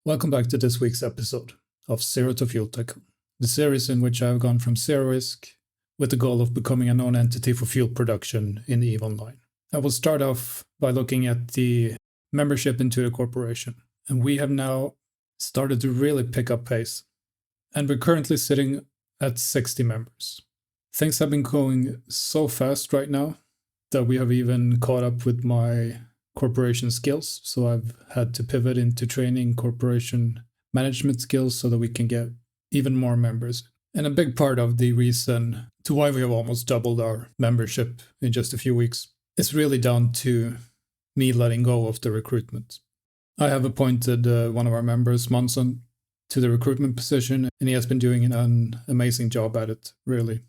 Welcome back to this week's episode of Zero to Fuel Tycoon, the series in which I have gone from zero risk with the goal of becoming a known entity for fuel production in EVE Online. I will start off by looking at the membership into the corporation, and we have now started to really pick up pace, and we're currently sitting at 60 members. Things have been going so fast right now that we have even caught up with my corporation skills, so I've had to pivot into training corporation management skills so that we can get even more members. And a big part of the reason to why we have almost doubled our membership in just a few weeks is really down to me letting go of the recruitment. I have appointed one of our members, Monson, to the recruitment position, and he has been doing an amazing job at it, really.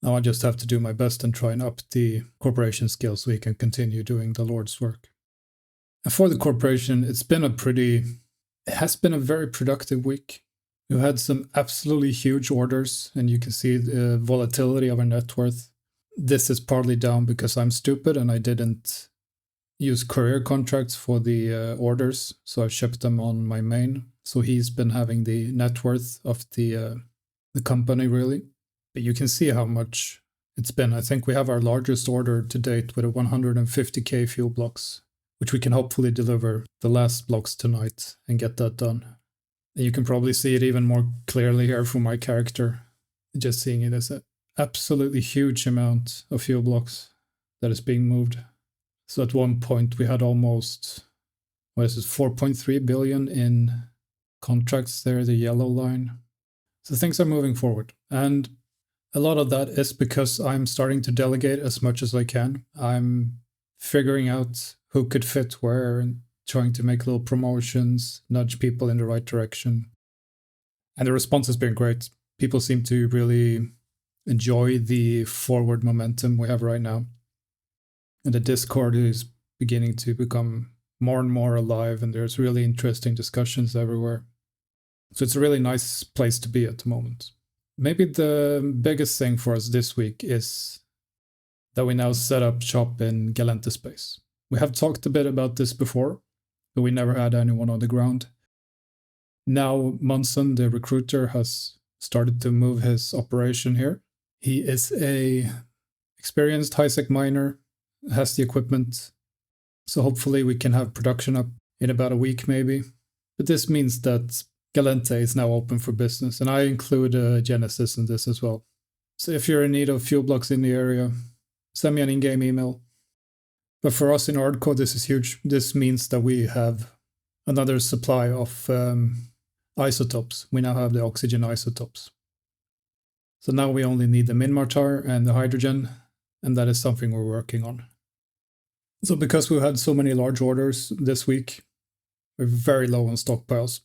Now I just have to do my best and try and up the corporation skills so we can continue doing the Lord's work. And for the corporation, it has been a very productive week. We've had some absolutely huge orders, and you can see the volatility of our net worth. This is partly down because I'm stupid and I didn't use courier contracts for the orders, so I shipped them on my main. So he's been having the net worth of the company, really. But you can see how much it's been. I think we have our largest order to date with a 150k fuel blocks, which we can hopefully deliver the last blocks tonight and get that done. And you can probably see it even more clearly here from my character, just seeing it as an absolutely huge amount of fuel blocks that is being moved. So at one point we had almost, 4.3 billion in contracts there, the yellow line. So things are moving forward. And a lot of that is because I'm starting to delegate as much as I can. I'm figuring out who could fit where and trying to make little promotions, nudge people in the right direction. And the response has been great. People seem to really enjoy the forward momentum we have right now. And the Discord is beginning to become more and more alive, and there's really interesting discussions everywhere. So it's a really nice place to be at the moment. Maybe the biggest thing for us this week is that we now set up shop in Gallente Space. We have talked a bit about this before, but we never had anyone on the ground. Now Monson, the recruiter, has started to move his operation here. He is a experienced high-sec miner, has the equipment, so hopefully we can have production up in about a week maybe. But this means that Gallente is now open for business, and I include Genesis in this as well. So if you're in need of fuel blocks in the area, send me an in-game email. But for us in Hardcore, this is huge. This means that we have another supply of isotopes. We now have the oxygen isotopes. So now we only need the Minmartar and the hydrogen, and that is something we're working on. So because we've had so many large orders this week, we're very low on stockpiles.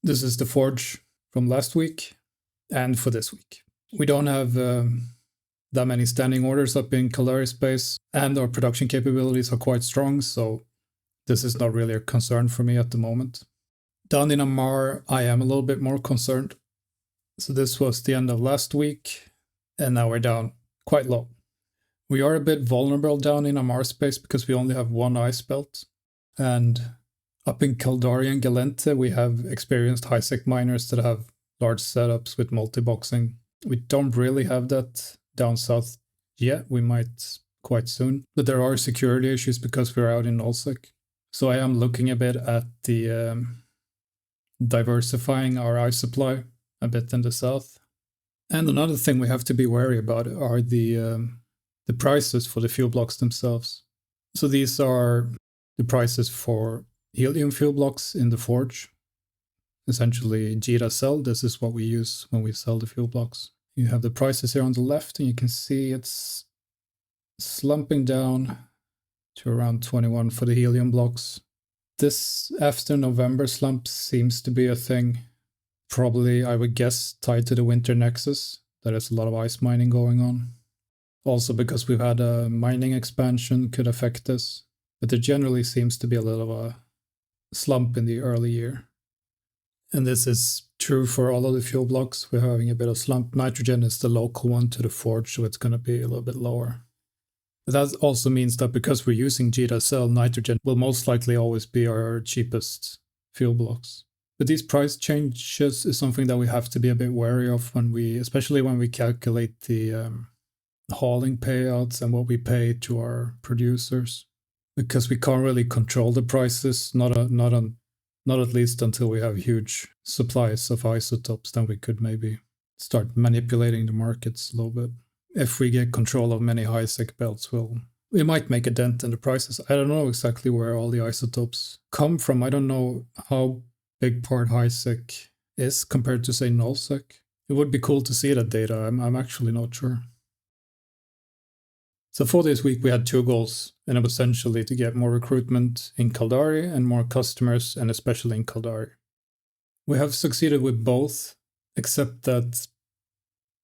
This is the forge from last week and for this week. We don't have that many standing orders up in Gallente Space, and our production capabilities are quite strong, so this is not really a concern for me at the moment. Down in Amar, I am a little bit more concerned. So this was the end of last week, and now we're down quite low. We are a bit vulnerable down in Amar space because we only have one ice belt, and up in Caldari and Gallente, we have experienced high-sec miners that have large setups with multi-boxing. We don't really have that down south yet. We might quite soon. But there are security issues because we're out in nullsec. So I am looking a bit at the diversifying our ice supply a bit in the south. And another thing we have to be wary about are the prices for the fuel blocks themselves. So these are the prices for helium fuel blocks in the forge, essentially Jita cell. This is what we use when we sell the fuel blocks. You have the prices here on the left, and you can see it's slumping down to around 21 for the helium blocks. This after November slump seems to be a thing, probably I would guess tied to the winter nexus. There is a lot of ice mining going on. Also because we've had a mining expansion could affect this, but there generally seems to be a little of a slump in the early year. And this is true for all of the fuel blocks. We're having a bit of slump. Nitrogen is the local one to the forge, so it's going to be a little bit lower. But that also means that because we're using Jita cell, nitrogen will most likely always be our cheapest fuel blocks. But these price changes is something that we have to be a bit wary of especially when we calculate the hauling payouts and what we pay to our producers, because we can't really control the prices, not at least until we have huge supplies of isotopes. Then we could maybe start manipulating the markets a little bit. If we get control of many high-sec belts, we might make a dent in the prices. I don't know exactly where all the isotopes come from. I don't know how big part high-sec is compared to, say, null-sec. It would be cool to see that data. I'm actually not sure. So for this week, we had 2 goals, and it was essentially to get more recruitment in Caldari and more customers, and especially in Caldari. We have succeeded with both, except that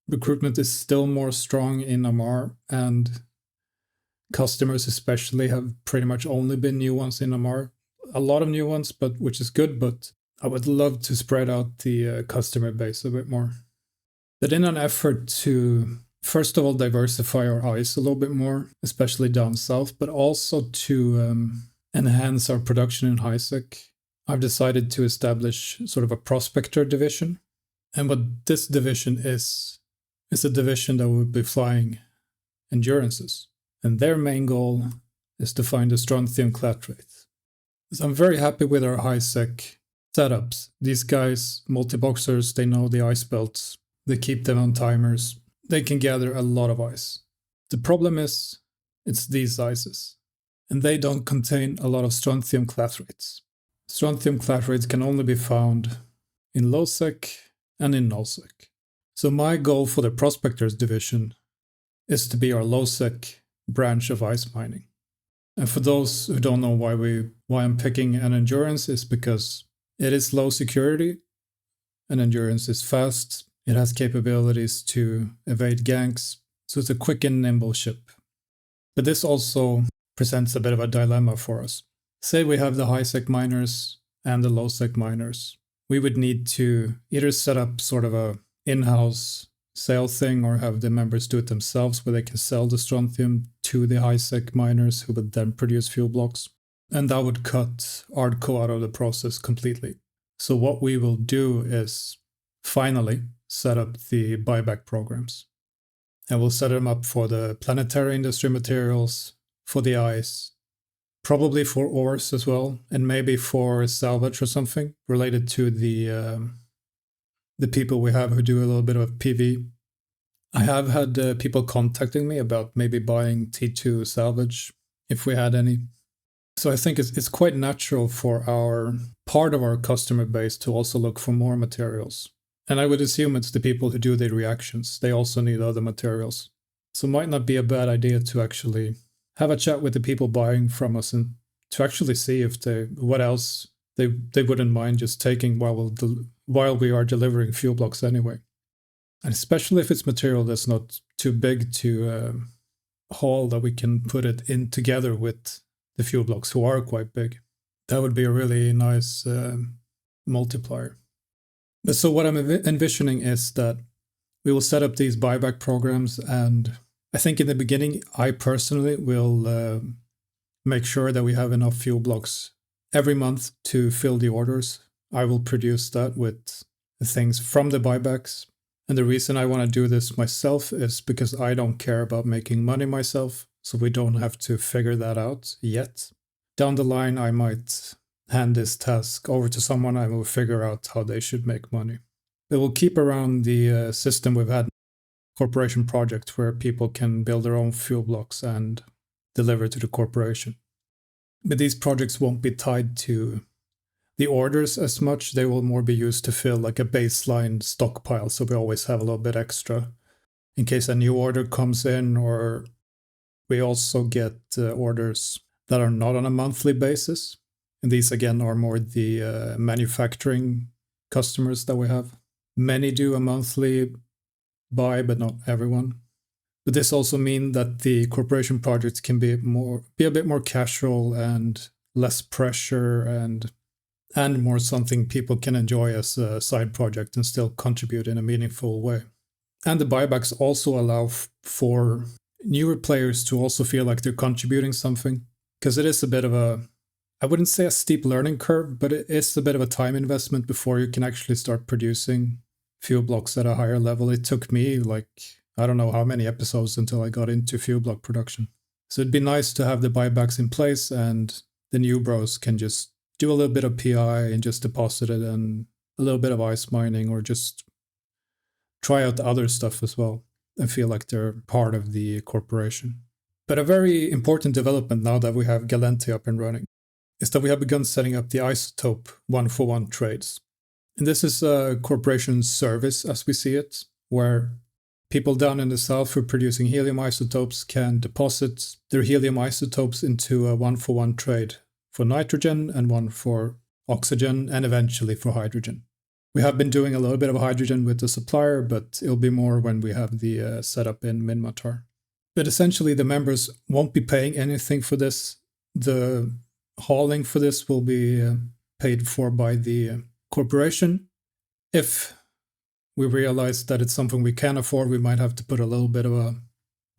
recruitment is still more strong in Amar, and customers especially have pretty much only been new ones in Amar. A lot of new ones, which is good, but I would love to spread out the customer base a bit more. But in an effort to, first of all, diversify our ice a little bit more, especially down south, but also to enhance our production in high-sec, I've decided to establish sort of a prospector division. And what this division is a division that will be flying endurances. And their main goal is to find the strontium clatrates. So I'm very happy with our high-sec setups. These guys, multi-boxers, they know the ice belts. They keep them on timers. They can gather a lot of ice. The problem is, it's these ices. And they don't contain a lot of strontium clathrates. Strontium clathrates can only be found in low-sec and in null-sec. So my goal for the Prospectors division is to be our low-sec branch of ice mining. And for those who don't know why I'm picking an endurance, is because it is low security. An endurance is fast. It has capabilities to evade ganks. So it's a quick and nimble ship. But this also presents a bit of a dilemma for us. Say we have the high-sec miners and the low-sec miners. We would need to either set up sort of a in-house sale thing or have the members do it themselves where they can sell the strontium to the high-sec miners who would then produce fuel blocks. And that would cut Ardco out of the process completely. So what we will do is finally set up the buyback programs. And we'll set them up for the planetary industry materials, for the ice, probably for ores as well, and maybe for salvage or something related to the people we have who do a little bit of PV. I have had people contacting me about maybe buying T2 salvage if we had any. So I think it's quite natural for our part of our customer base to also look for more materials. And I would assume it's the people who do the reactions. They also need other materials. So it might not be a bad idea to actually have a chat with the people buying from us and to actually see if what else they wouldn't mind just taking while we are delivering fuel blocks anyway. And especially if it's material that's not too big to haul, that we can put it in together with the fuel blocks who are quite big. That would be a really nice multiplier. But so what I'm envisioning is that we will set up these buyback programs, and I think in the beginning, I personally will make sure that we have enough fuel blocks every month to fill the orders. I will produce that with the things from the buybacks. And the reason I want to do this myself is because I don't care about making money myself, so we don't have to figure that out yet. Down the line, I might hand this task over to someone and will figure out how they should make money. But we'll keep around the system we've had, corporation project, where people can build their own fuel blocks and deliver to the corporation. But these projects won't be tied to the orders as much. They will more be used to fill like a baseline stockpile, so we always have a little bit extra in case a new order comes in, or we also get orders that are not on a monthly basis. And these, again, are more the manufacturing customers that we have. Many do a monthly buy, but not everyone. But this also means that the corporation projects can be a bit more casual and less pressure and more something people can enjoy as a side project and still contribute in a meaningful way. And the buybacks also allow for newer players to also feel like they're contributing something, because it is a bit of a I wouldn't say a steep learning curve, but it is a bit of a time investment before you can actually start producing fuel blocks at a higher level. It took me like, I don't know how many episodes until I got into fuel block production. So it'd be nice to have the buybacks in place, and the new bros can just do a little bit of PI and just deposit it, and a little bit of ice mining, or just try out the other stuff as well and feel like they're part of the corporation. But a very important development now that we have Gallente up and running is that we have begun setting up the isotope one-for-one trades. And this is a corporation service as we see it, where people down in the south who are producing helium isotopes can deposit their helium isotopes into a one-for-one trade for nitrogen and one for oxygen and eventually for hydrogen. We have been doing a little bit of hydrogen with the supplier, but it'll be more when we have the setup in Minmatar. But essentially the members won't be paying anything for this. The hauling for this will be paid for by the corporation. If we realize that it's something we can afford, we might have to put a little bit of a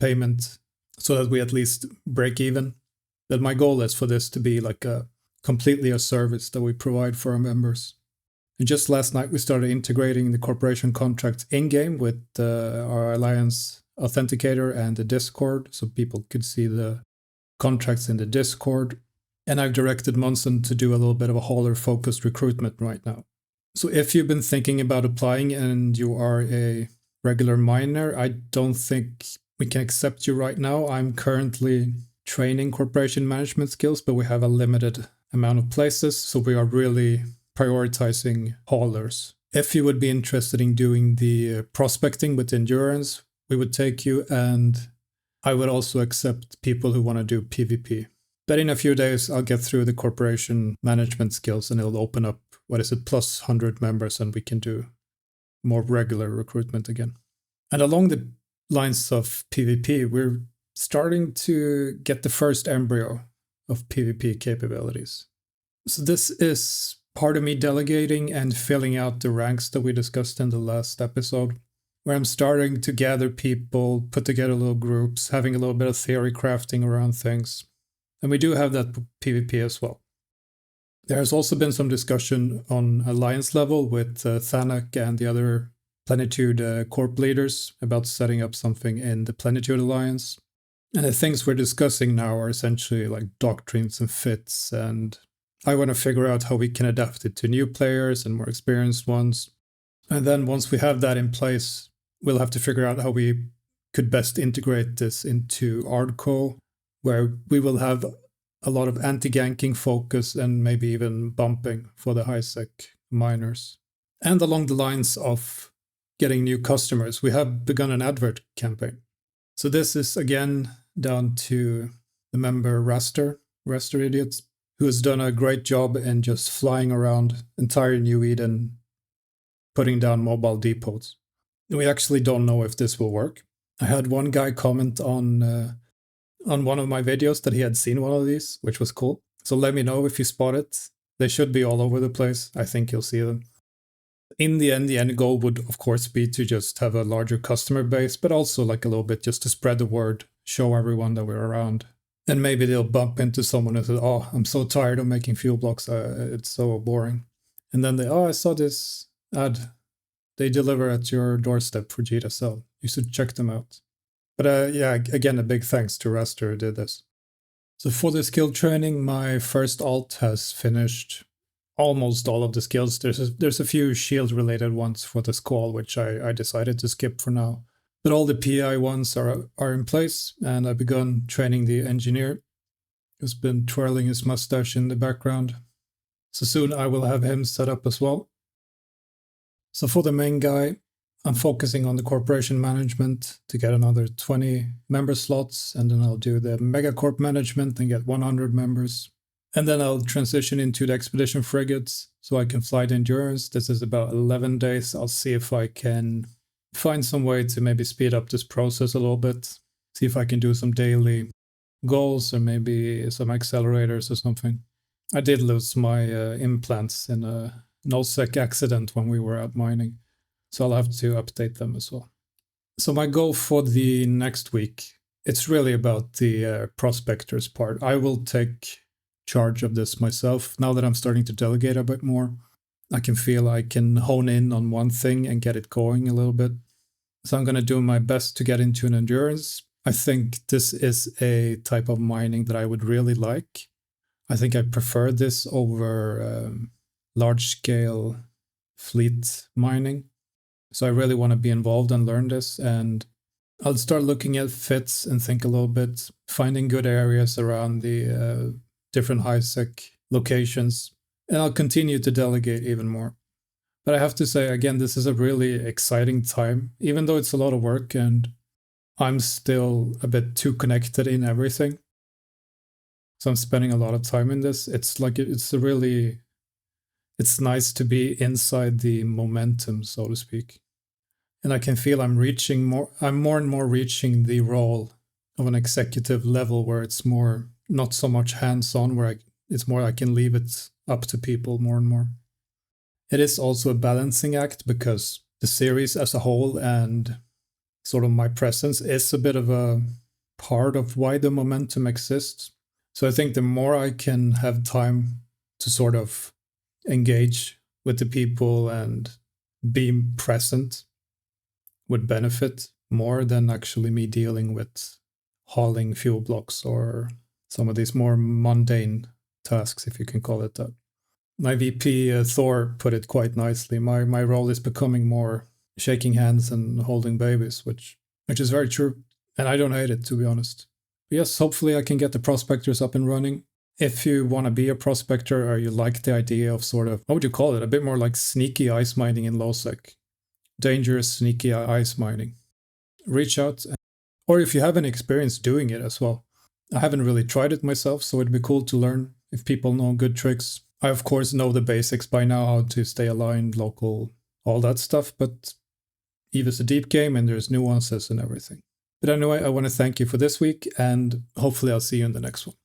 payment so that we at least break even. But my goal is for this to be like completely a service that we provide for our members. And just last night we started integrating the corporation contracts in-game with our Alliance Authenticator and the Discord, so people could see the contracts in the Discord. And I've directed Monson to do a little bit of a hauler-focused recruitment right now. So if you've been thinking about applying and you are a regular miner, I don't think we can accept you right now. I'm currently training corporation management skills, but we have a limited amount of places, so we are really prioritizing haulers. If you would be interested in doing the prospecting with endurance, we would take you, and I would also accept people who want to do PvP. But in a few days, I'll get through the corporation management skills and it'll open up, plus 100 members, and we can do more regular recruitment again. And along the lines of PvP, we're starting to get the first embryo of PvP capabilities. So this is part of me delegating and filling out the ranks that we discussed in the last episode, where I'm starting to gather people, put together little groups, having a little bit of theory crafting around things. And we do have that PvP as well. There has also been some discussion on alliance level with Thanak and the other Plenitude Corp leaders about setting up something in the Plenitude Alliance. And the things we're discussing now are essentially like doctrines and fits, and I want to figure out how we can adapt it to new players and more experienced ones. And then once we have that in place, we'll have to figure out how we could best integrate this into Ardco, where we will have a lot of anti-ganking focus and maybe even bumping for the high-sec miners. And along the lines of getting new customers, we have begun an advert campaign. So this is again down to the member Raster Idiots, who has done a great job in just flying around entire New Eden, putting down mobile depots. We actually don't know if this will work. I had one guy comment on one of my videos that he had seen one of these, which was cool. So let me know if you spot it. They should be all over the place. I think you'll see them. In the end goal would, of course, be to just have a larger customer base, but also like a little bit just to spread the word, show everyone that we're around. And maybe they'll bump into someone who says, oh, I'm so tired of making fuel blocks. It's so boring. And then I saw this ad. They deliver at your doorstep for GSL. You should check them out. But yeah, again, a big thanks to Raster who did this. So for the skill training, my first alt has finished almost all of the skills. There's a few shield-related ones for the Squall, which I decided to skip for now. But all the PI ones are in place, and I've begun training the engineer, who's been twirling his mustache in the background. So soon I will have him set up as well. So for the main guy, I'm focusing on the corporation management to get another 20 member slots, and then I'll do the megacorp management and get 100 members. And then I'll transition into the expedition frigates so I can fly the endurance. This is about 11 days. I'll see if I can find some way to maybe speed up this process a little bit. See if I can do some daily goals or maybe some accelerators or something. I did lose my implants in a nullsec accident when we were out mining. So I'll have to update them as well. So my goal for the next week, it's really about the prospectors part. I will take charge of this myself. Now that I'm starting to delegate a bit more, I can feel I can hone in on one thing and get it going a little bit. So I'm going to do my best to get into an endurance. I think this is a type of mining that I would really like. I think I prefer this over large-scale fleet mining. So I really want to be involved and learn this. And I'll start looking at fits and think a little bit, finding good areas around the different high-sec locations. And I'll continue to delegate even more. But I have to say, again, this is a really exciting time, even though it's a lot of work and I'm still a bit too connected in everything. So I'm spending a lot of time in this. It's like, it's nice to be inside the momentum, so to speak. And I can feel I'm more and more reaching the role of an executive level where it's more, not so much hands-on, where it's more I can leave it up to people more and more. It is also a balancing act because the series as a whole and sort of my presence is a bit of a part of why the momentum exists. So I think the more I can have time to sort of engage with the people and be present would benefit more than actually me dealing with hauling fuel blocks or some of these more mundane tasks, if you can call it that. My VP, Thor, put it quite nicely. My role is becoming more shaking hands and holding babies, which is very true. And I don't hate it, to be honest. But yes, hopefully I can get the Prospectors up and running. If you want to be a prospector or you like the idea of sort of, what would you call it? A bit more like sneaky ice mining in low-sec. Dangerous, sneaky ice mining. Reach out. Or if you have any experience doing it as well. I haven't really tried it myself, so it'd be cool to learn if people know good tricks. I, of course, know the basics by now, how to stay aligned, local, all that stuff, but EVE is a deep game and there's nuances and everything. But anyway, I want to thank you for this week, and hopefully I'll see you in the next one.